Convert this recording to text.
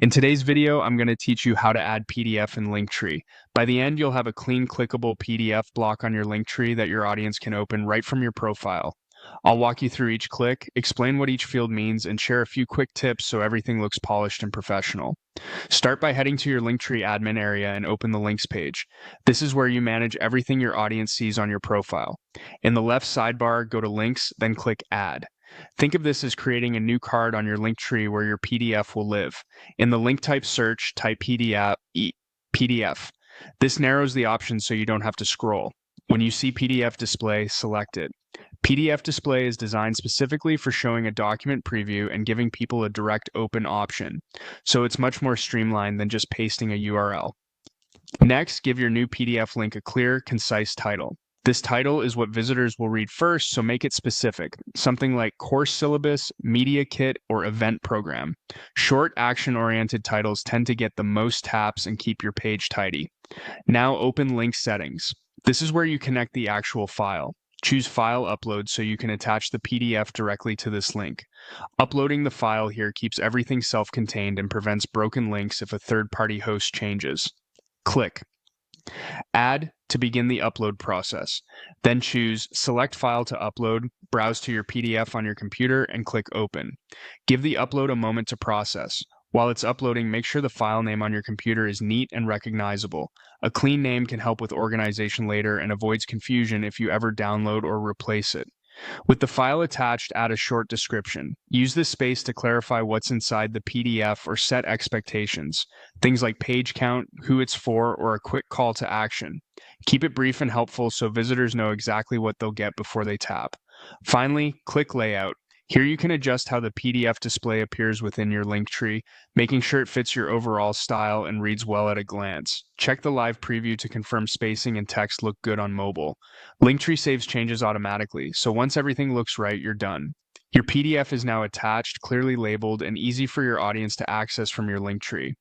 In today's video, I'm going to teach you how to add PDF in Linktree. By the end, you'll have a clean, clickable PDF block on your Linktree that your audience can open right from your profile. I'll walk you through each click, explain what each field means, and share a few quick tips so everything looks polished and professional. Start by heading to your Linktree admin area and open the links page. This is where you manage everything your audience sees on your profile. In the left sidebar, go to Links, then click Add. Think of this as creating a new card on your Linktree where your PDF will live. In the link type search, type PDF. This narrows the options so you don't have to scroll. When you see PDF display, select it. PDF display is designed specifically for showing a document preview and giving people a direct open option, so it's much more streamlined than just pasting a URL. Next, give your new PDF link a clear, concise title. This title is what visitors will read first, so make it specific, something like course syllabus, media kit, or event program. Short, action-oriented titles tend to get the most taps and keep your page tidy. Now open link settings. This is where you connect the actual file. Choose File Upload so you can attach the PDF directly to this link. Uploading the file here keeps everything self-contained and prevents broken links if a third-party host changes. Click Add to begin the upload process. Then choose Select File to upload, browse to your PDF on your computer, and click Open. Give the upload a moment to process. While it's uploading, make sure the file name on your computer is neat and recognizable. A clean name can help with organization later and avoids confusion if you ever download or replace it. With the file attached, add a short description. Use this space to clarify what's inside the PDF or set expectations. Things like page count, who it's for, or a quick call to action. Keep it brief and helpful so visitors know exactly what they'll get before they tap. Finally, click Layout. Here you can adjust how the PDF display appears within your Linktree, making sure it fits your overall style and reads well at a glance. Check the live preview to confirm spacing and text look good on mobile. Linktree saves changes automatically, so once everything looks right, you're done. Your PDF is now attached, clearly labeled, and easy for your audience to access from your Linktree.